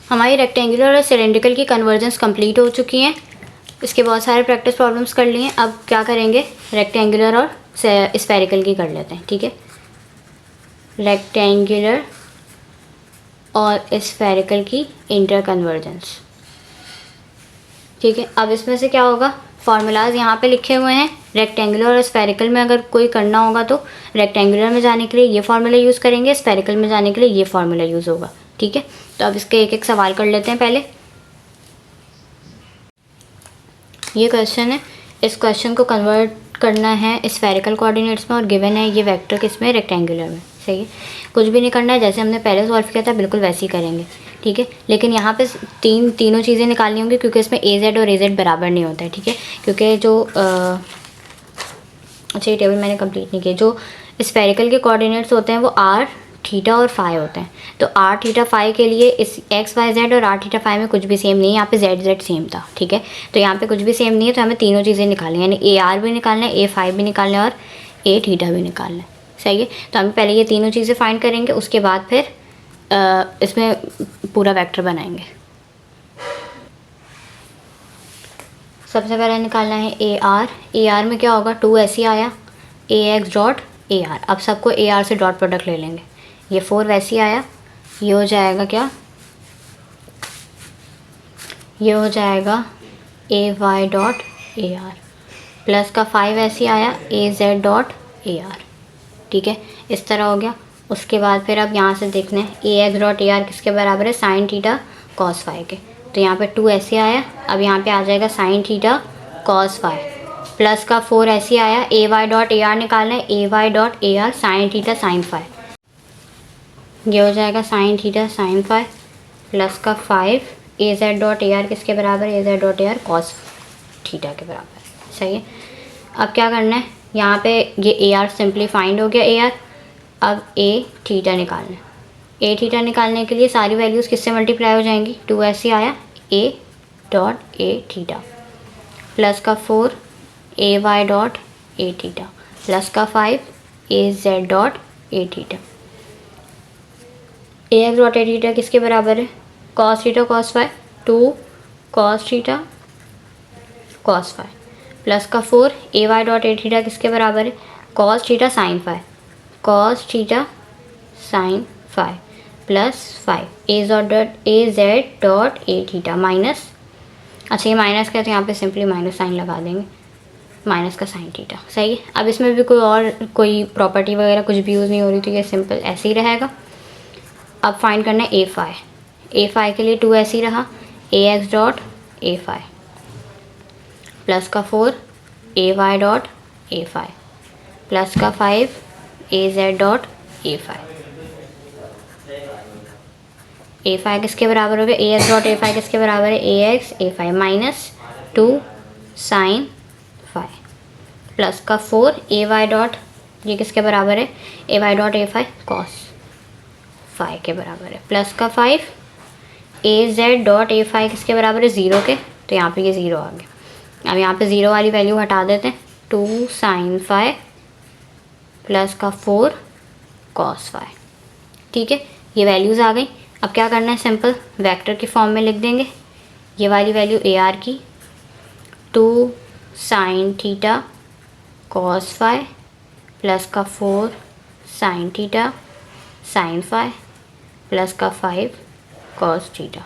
हमारी रेक्टेंगुलर और सिलेंड्रिकल की कन्वर्जेंस कंप्लीट हो चुकी हैं। इसके बहुत सारे प्रैक्टिस प्रॉब्लम्स कर लिए। अब क्या करेंगे, रेक्टेंगुलर और स्फेरिकल की कर लेते हैं। ठीक है, रेक्टेंगुलर और स्फेरिकल की इंटर कन्वर्जेंस। ठीक है, अब इसमें से क्या होगा, फार्मूलाज यहाँ पे लिखे हुए हैं। रेक्टेंगुलर और स्फेरिकल में अगर कोई करना होगा तो रेक्टेंगुलर में जाने के लिए ये फार्मूला यूज़ करेंगे, स्फेरिकल में जाने के लिए ये फार्मूला यूज़ होगा। ठीक है, तो अब इसके एक एक सवाल कर लेते हैं। पहले ये क्वेश्चन है, इस क्वेश्चन को कन्वर्ट करना है स्फेरिकल कोऑर्डिनेट्स में और गिवन है ये वेक्टर किस में, रेक्टेंगुलर में। सही है, कुछ भी नहीं करना है, जैसे हमने पहले सॉल्व किया था बिल्कुल वैसे ही करेंगे। ठीक है, लेकिन यहाँ पे तीनों चीज़ें निकालनी होंगी क्योंकि इसमें ए जेड और ए जेड बराबर नहीं होता है। ठीक है, क्योंकि जो अच्छा ये टेबल मैंने कंप्लीट नहीं किया। जो स्फेरिकल के कोऑर्डिनेट्स होते हैं वो आर, थीटा और फाई होते हैं। तो आर, थीटा, फाई के लिए इस एक्स, वाई, जेड और आर, थीटा, फाई में कुछ भी सेम नहीं है। यहाँ पे जेड जेड सेम था। ठीक है, तो यहाँ पे कुछ भी सेम नहीं है, तो हमें तीनों चीज़ें निकालनी है, यानी ए आर भी निकालना है, ए फाई भी निकालना है और ए थीटा भी निकालना है। सही है, तो हम पहले ये तीनों चीज़ें फाइंड करेंगे, उसके बाद फिर इसमें पूरा वेक्टर बनाएंगे। सबसे पहले निकालना है ए आर। ए आर में क्या होगा, 2 ऐसे आया, ए एक्स डॉट ए आर। अब सबको ए आर से डॉट प्रोडक्ट ले लेंगे। ये 4 वैसे आया, ये हो जाएगा क्या, ये हो जाएगा A Y dot A R plus का 5 ऐसे आया, A Z dot A R. ठीक है, इस तरह हो गया। उसके बाद फिर अब यहाँ से देखना है ए एक्स डॉट ए आर किसके बराबर है, साइन थीटा कॉस फाई के। तो यहाँ पे 2 ऐसे आया, अब यहाँ पे आ जाएगा sine theta cos phi plus का 4 ऐसे आया, A Y dot A R निकालना है, A Y dot A R sine theta sine phi. ये हो जाएगा sine theta sine phi plus का 5 A Z dot A R किसके बराबर है, A Z dot A R cos theta के बराबर है। सही है, अब क्या करना है, यहाँ पे ये ए आर सिंपली फाइंड हो गया ए आर। अब ए थीटा निकालना है। ए थीटा निकालने के लिए सारी वैल्यूज़ किससे मल्टीप्लाई हो जाएंगी, 2 ऐसे आया, A dot A theta plus का 4 A Y dot A theta plus का 5 A Z dot A theta. A x dot A theta किसके बराबर है, cos theta cos phi, 2 cos theta cos phi plus का 4 A Y dot A theta किसके बराबर है, cos theta sine phi, cos theta sine phi plus 5 A Z dot A theta minus, अच्छा ये minus का है तो यहाँ पे सिंपली माइनस साइन लगा देंगे, माइनस का साइन थीटा। सही है, अब इसमें भी कोई प्रॉपर्टी वगैरह कुछ भी यूज़ नहीं हो रही, तो ये सिंपल ऐसे ही रहेगा। अब फाइंड करना है ए फाई। ए फाई के लिए 2 ऐसे ही रहा, A x dot A phi plus का 4 A Y dot A phi plus का 5 A Z dot A phi. A phi किसके बराबर हो गया, A x dot A phi किसके बराबर है, ए X A phi minus 2 sine phi plus का 4 ए वाई डॉट, ये किसके बराबर है, A Y dot A phi cos phi के बराबर है प्लस का 5 A Z dot A phi किसके बराबर है, 0 के। तो यहाँ पे ये 0 आ गया। अब यहाँ पे 0 वाली वैल्यू हटा देते हैं, 2 साइन फाई प्लस का 4 कॉस फाई। ठीक है, ये वैल्यूज़ आ गई। अब क्या करना है, सिंपल वेक्टर की फॉर्म में लिख देंगे ये वाली वैल्यू ए आर की, 2 sine theta cos phi plus का 4 sine theta sine phi plus का 5 कॉस थीटा।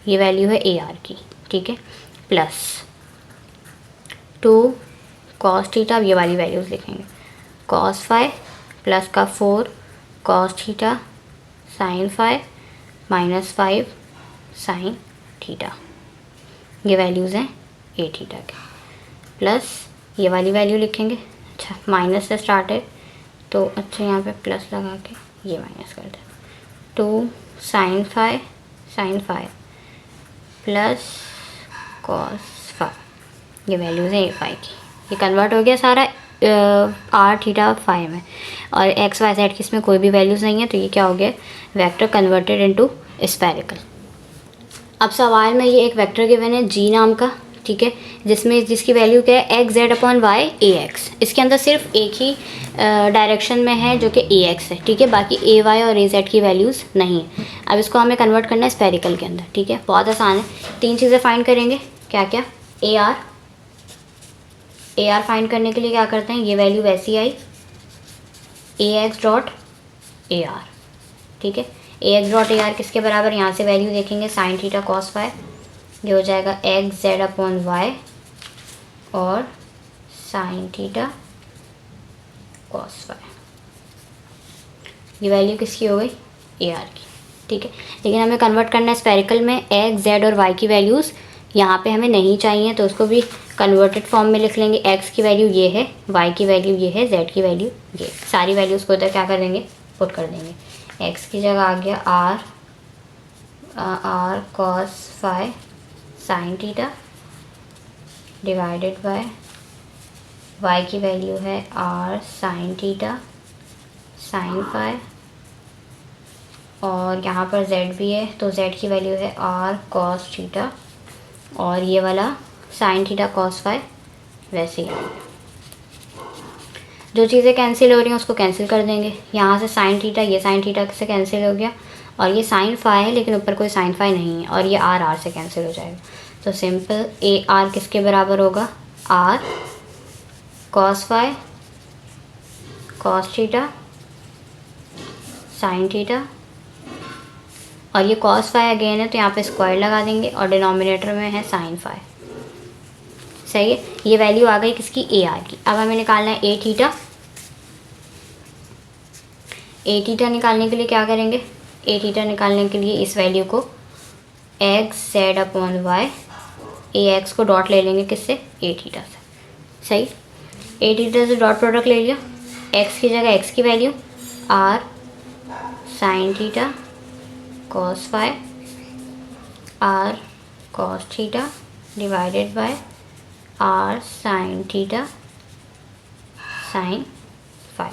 ये वैल्यू है ए आर की। ठीक है, प्लस 2 कॉस थीटा, अब ये वाली वैल्यूज़ लिखेंगे, कॉस फाई प्लस का 4 cos theta sine phi minus 5 sine theta. ये वैल्यूज़ हैं ए थीटा के, प्लस ये वाली वैल्यू लिखेंगे। अच्छा माइनस से स्टार्ट है तो अच्छा यहाँ पे प्लस लगा के ये माइनस कर दें, 2 sine phi plus cos phi. ये वैल्यूज़ हैं ए फाई की। ये कन्वर्ट हो गया सारा आर थीटा फाई में, और एक्स वाई जेड की इसमें कोई भी वैल्यूज़ नहीं है, तो ये क्या हो गया, वेक्टर कन्वर्टेड इनटू स्फेरिकल। अब सवाल में ये एक वेक्टर गिवन है जी नाम का। ठीक है, जिसकी वैल्यू क्या है एक्स जेड अपॉन वाई ए एक्स। इसके अंदर सिर्फ एक ही डायरेक्शन में है जो कि ए एक्स है, ठीक है, बाकी ए वाई और ए जेड की वैल्यूज़ नहीं है। अब इसको हमें कन्वर्ट करना है स्फेरिकल के अंदर, ठीक है, बहुत आसान है। 3 चीज़ें फाइंड करेंगे, क्या क्या, ए आर फाइंड करने के लिए क्या करते हैं, ये वैल्यू वैसी आई ए एक्स डॉट ए आर, ठीक है, ए एक्स डॉट ए आर किसके बराबर, यहाँ से वैल्यू देखेंगे साइन थीटा कॉस फाई, ये हो जाएगा एक्स जेड अपॉन वाई और साइन थीटा कॉस फाई। ये वैल्यू किसकी हो गई, ए आर की, ठीक है। लेकिन हमें कन्वर्ट करना है स्फेरिकल में, एक्स जेड और वाई की वैल्यूज़ यहाँ पे हमें नहीं चाहिए, तो उसको भी कन्वर्टेड फॉर्म में लिख लेंगे। एक्स की वैल्यू ये है, वाई की वैल्यू ये है, जेड की वैल्यू ये, सारी वैल्यूज़ को उधर क्या कर देंगे, पुट कर देंगे। एक्स की जगह आ गया r cos phi sine theta divided by y की वैल्यू है r sine theta sine phi, और यहाँ पर z भी है तो z की वैल्यू है आर कॉस थीटा, और ये वाला साइन थीटा कॉस फाई वैसे ही। जो चीज़ें कैंसिल हो रही हैं उसको कैंसिल कर देंगे। यहाँ से साइन थीटा, ये साइन थीटा से कैंसिल हो गया, और ये साइन फाई है लेकिन ऊपर कोई साइन फाई नहीं है, और ये आर से कैंसिल हो जाएगा। तो सिंपल ए आर किसके बराबर होगा, r cos phi cos theta sine theta, और ये कॉस फाई अगेन है तो यहाँ पे स्क्वायर लगा देंगे, और डिनोमिनेटर में है साइन फाई, सही है। ये वैल्यू आ गई किसकी, ए आर की। अब हमें निकालना है ए थीटा। ए थीटा निकालने के लिए क्या करेंगे, ए थीटा निकालने के लिए इस वैल्यू को एक्स जेड अपॉन वाई, ए एक्स को डॉट ले लेंगे किससे, ए थीटा से, सही। ए थीटा से डॉट प्रोडक्ट ले लिया, एक्स की जगह एक्स की value are sine theta cos phi are cos theta divided by are sine theta sine phi,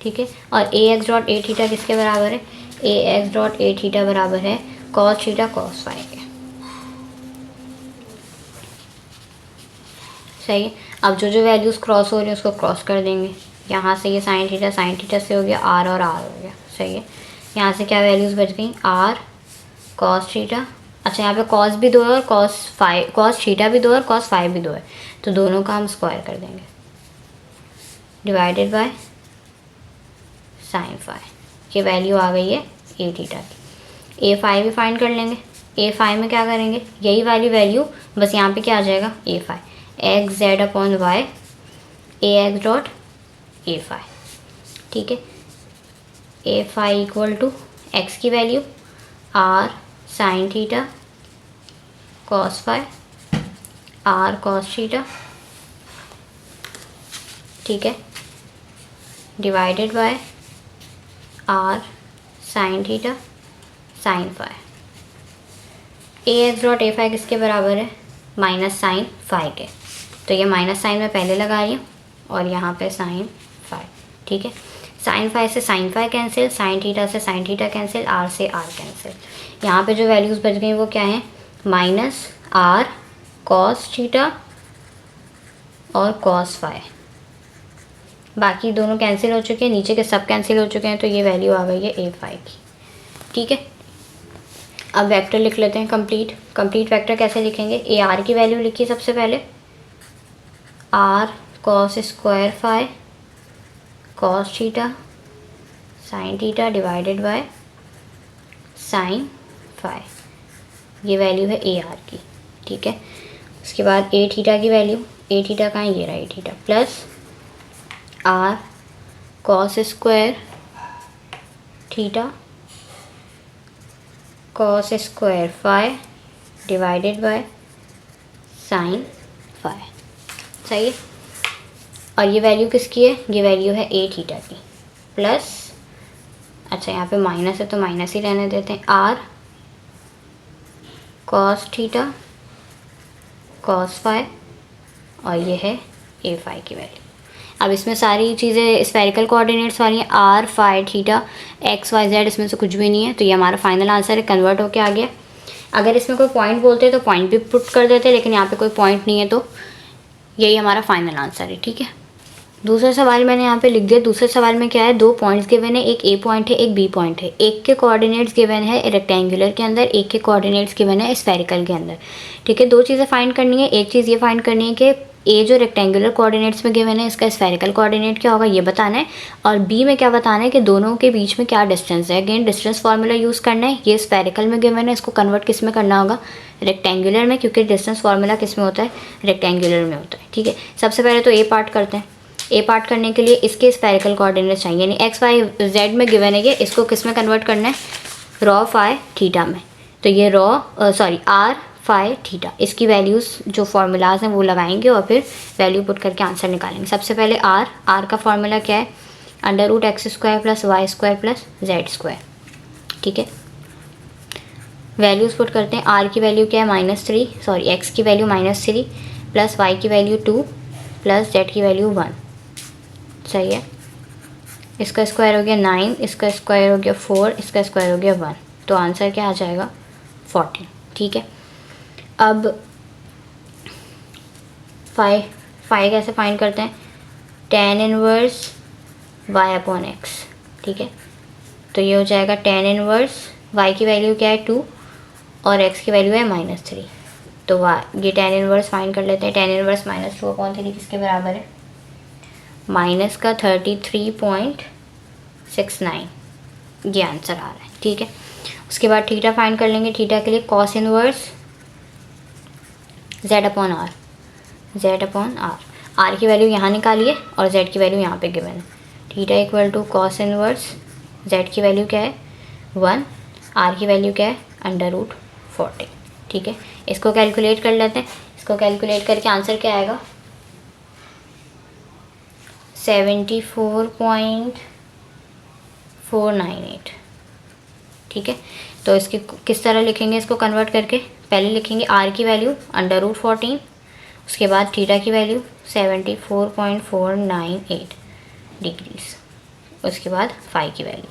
ठीक है। और a x dot A theta किसके बराबर है, ए एक्स डॉट ए थीटा बराबर है कॉस थीटा कॉस फाई के, सही है। अब जो जो वैल्यूज़ क्रॉस हो रही है उसको क्रॉस कर देंगे। यहाँ से ये साइन थीटा से हो गया आर और आर हो गया, सही है। यहाँ से क्या वैल्यूज़ बच गई, आर कॉस थीटा, अच्छा यहाँ पे कॉस भी 2 है और कॉस थीटा भी 2 है और कॉस फाई भी 2 है, तो दोनों का हम स्क्वायर कर देंगे डिवाइडेड बाय साइन फाई। ये वैल्यू आ गई है ए थीटा की। ए फाई भी फाइंड कर लेंगे। ए फाई में क्या करेंगे, यही वाली वैल्यू, बस यहाँ पे क्या आ जाएगा, A phi X Z upon Y A x dot A phi, ठीक है। A phi equal to X की value are sine theta cos phi are cos theta, ठीक है, divided by are sine theta sine phi. A x dot A phi किसके बराबर है, minus sine phi के, तो ये माइनस साइन मैं पहले लगा रही हूँ और यहाँ पे साइन फाई, ठीक है। साइन फाई से sine phi cancel, sine theta से साइन थीटा कैंसिल, आर से आर कैंसिल। यहाँ पे जो वैल्यूज़ बच गई वो क्या हैं, माइनस आर कॉस थीटा और कॉस फाई, बाकी दोनों कैंसिल हो चुके हैं, नीचे के सब कैंसिल हो चुके हैं, तो ये वैल्यू आ गई है ए फाई की, ठीक है। अब वेक्टर लिख लेते हैं कंप्लीट वेक्टर कैसे लिखेंगे, ए आर की वैल्यू लिखिए सबसे पहले, R cos square phi cos theta sine theta divided by sine phi, ये वैल्यू है ए आर की, ठीक है। उसके बाद ए थीटा की वैल्यू, ए थीटा कहाँ है, ये रहा A theta, plus R cos square theta cos square phi divided by sine phi, सही है। और ये वैल्यू किसकी है, ये वैल्यू है ए थीटा की, प्लस, अच्छा यहाँ पे माइनस है तो माइनस ही रहने देते हैं, r cos theta cos phi, और ये है ए फाई की वैल्यू। अब इसमें सारी चीज़ें स्फेरिकल कोऑर्डिनेट्स वाली हैं, r phi theta x y z, इसमें से कुछ भी नहीं है, तो ये हमारा फाइनल आंसर है, कन्वर्ट होके आ गया। अगर इसमें कोई पॉइंट बोलते तो पॉइंट भी पुट कर देते, लेकिन यहाँ पे कोई पॉइंट नहीं है तो यही हमारा फाइनल आंसर है। ठीक है, दूसरा सवाल मैंने यहाँ पे लिख दिया। दूसरे सवाल में क्या है, 2 पॉइंट्स गिवन है, एक ए पॉइंट है एक बी पॉइंट है। एक के कोऑर्डिनेट्स गिवन है रेक्टेंगुलर के अंदर, एक के कोऑर्डिनेट्स गिवन है स्फेरिकल के अंदर। ठीक है, 2 चीज़ें फाइंड करनी है। एक चीज़ ये फाइंड करनी है कि ए जो रेक्टेंगुलर कोऑर्डिनेट्स में गिवन है इसका स्फेरिकल कोऑर्डिनेट क्या होगा ये बताना है, और बी में क्या बताना है कि दोनों के बीच में क्या डिस्टेंस है। अगेन डिस्टेंस फार्मूला यूज़ करना है। ये स्फेरिकल में गिवन है, इसको कन्वर्ट किस में करना होगा, रेक्टेंगुलर में, क्योंकि डिस्टेंस फार्मूला किस में होता है, रेक्टेंगुलर में होता है। ठीक है, सबसे पहले तो ए पार्ट करते हैं। ए पार्ट करने के लिए इसके स्फेरिकल कोऑर्डिनेट्स चाहिए, यानी एक्स वाई जेड में गिवन है, ये इसको किस में कन्वर्ट करना है, रॉ फाई थीटा में। तो ये आर फाई थीटा, इसकी वैल्यूज़ जो फार्मूलाज हैं वो लगाएंगे और फिर वैल्यू पुट करके आंसर निकालेंगे। सबसे पहले आर का फार्मूला क्या है, √x² + y² + z²। ठीक है, वैल्यूज़ पुट करते हैं। आर की वैल्यू क्या है एक्स की वैल्यू -3 प्लस वाई की वैल्यू 2 प्लस जेड की वैल्यू 1। सही है, इसका स्क्वायर हो गया 9, इसका स्क्वायर हो गया 4, इसका स्क्वायर हो गया 1, तो आंसर क्या आ जाएगा 14। ठीक है, अब फाई कैसे फाइंड करते हैं, tan इनवर्स y/x। ठीक है, तो ये हो जाएगा tan इनवर्स, y की वैल्यू क्या है 2 और x की वैल्यू है -3, तो ये tan इनवर्स फाइंड कर लेते हैं। tan इनवर्स -2/3 किसके बराबर है, माइनस का 33.69, ये आंसर आ रहा है। ठीक है, उसके बाद थीटा फाइंड कर लेंगे। थीटा के लिए cos इनवर्स z/r, r की वैल्यू यहाँ निकालिए और z की वैल्यू यहाँ पे गिवन है। Theta equal to cos inverse, z की वैल्यू क्या है 1, r की वैल्यू क्या है √40। ठीक है, इसको कैलकुलेट कर लेते हैं। इसको कैलकुलेट करके आंसर क्या आएगा, 74.498। ठीक है, तो इसकी किस तरह लिखेंगे, इसको कन्वर्ट करके पहले लिखेंगे r की वैल्यू √14, उसके बाद थीटा की वैल्यू 74.498 डिग्रीज, उसके बाद फाई की वैल्यू।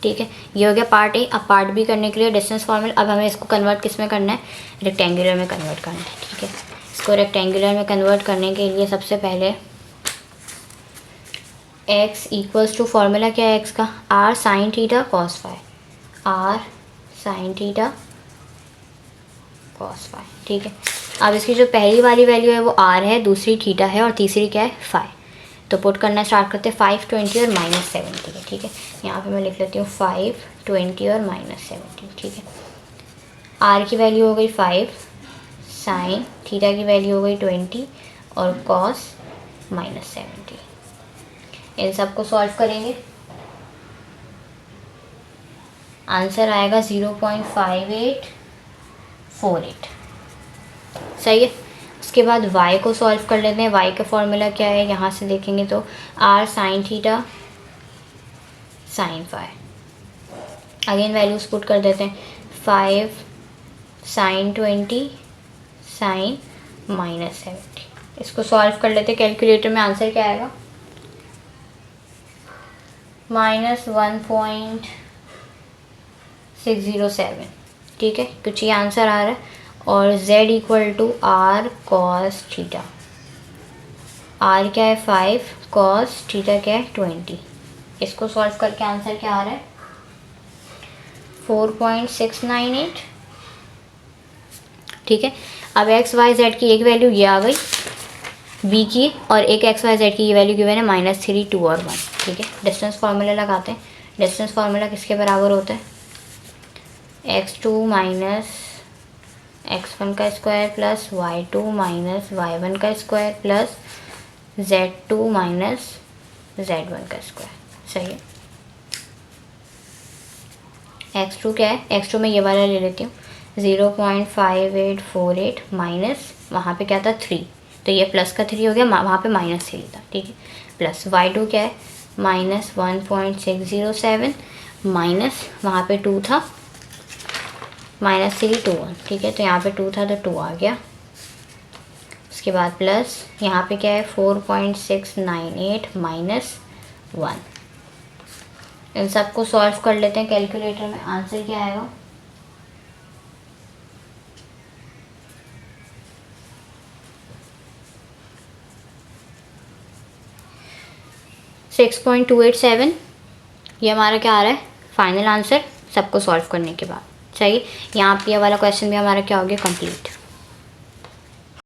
ठीक है, ये हो गया पार्ट ए। अब पार्ट बी करने के लिए डिस्टेंस फॉर्मूला, अब हमें इसको कन्वर्ट किस में करना है, रेक्टेंगुलर में कन्वर्ट करना है। ठीक है, इसको रेक्टेंगुलर में कन्वर्ट करने के लिए सबसे पहले x इक्वल्स टू फार्मूला क्या है x का, r sin theta cos phi, r sin theta cos phi. ठीक है, अब इसकी जो पहली वाली वैल्यू है वो r है, दूसरी थीटा है और तीसरी क्या है फाई। तो पुट करना स्टार्ट करते हैं, 5, 20 और -70 है। ठीक है, यहाँ पे मैं लिख लेती हूँ 5, 20 और -70। ठीक है, r की वैल्यू हो गई 5, साइन थीटा की वैल्यू हो गई 20 और कॉस -70। इन सब को सॉल्व करेंगे, आंसर आएगा 0.5848। सही है, उसके बाद y को सॉल्व कर लेते हैं। y का फॉर्मूला क्या है, यहाँ से देखेंगे तो r sin theta sin phi. Again values put कर देते हैं, 5 sin 20 sin -70। इसको सॉल्व कर लेते हैं, कैलकुलेटर में आंसर क्या आएगा, -1.607। ठीक है, कुछ ये आंसर आ रहा है। और z equal to r cos theta, r क्या है 5, cos थीटा क्या है 20। इसको सॉल्व करके आंसर क्या आ रहा है 4.698। ठीक है, अब x y z की एक वैल्यू ये आ गई b की, और एक x y z की ये वैल्यू गिवन है -3, 2 और 1। ठीक है, डिस्टेंस फार्मूला लगाते हैं। डिस्टेंस फार्मूला किसके बराबर होता है, x2 माइनस x1 का square plus y2 minus y1 का square plus z2 minus z1 का स्क्वायर। सही है, x2 क्या है, x2 में ये वाला ले लेती हूँ 0.5848 माइनस वहाँ पे क्या था 3, तो ये प्लस का 3 हो गया, वहाँ पे -3 था। ठीक है, प्लस y2 क्या है -1.607 माइनस वहाँ पे 2 था, -3 2 1। ठीक है, तो यहाँ पे 2 था तो 2 आ गया। उसके बाद प्लस यहाँ पे क्या है 4.698 माइनस 1। इन सब को सॉल्व कर लेते हैं कैलकुलेटर में, आंसर क्या आएगा 6.287 ये हमारा क्या आ रहा है फाइनल आंसर सबको सॉल्व करने के बाद। सही, यहाँ पे ये वाला क्वेश्चन भी हमारा क्या हो गया कंप्लीट।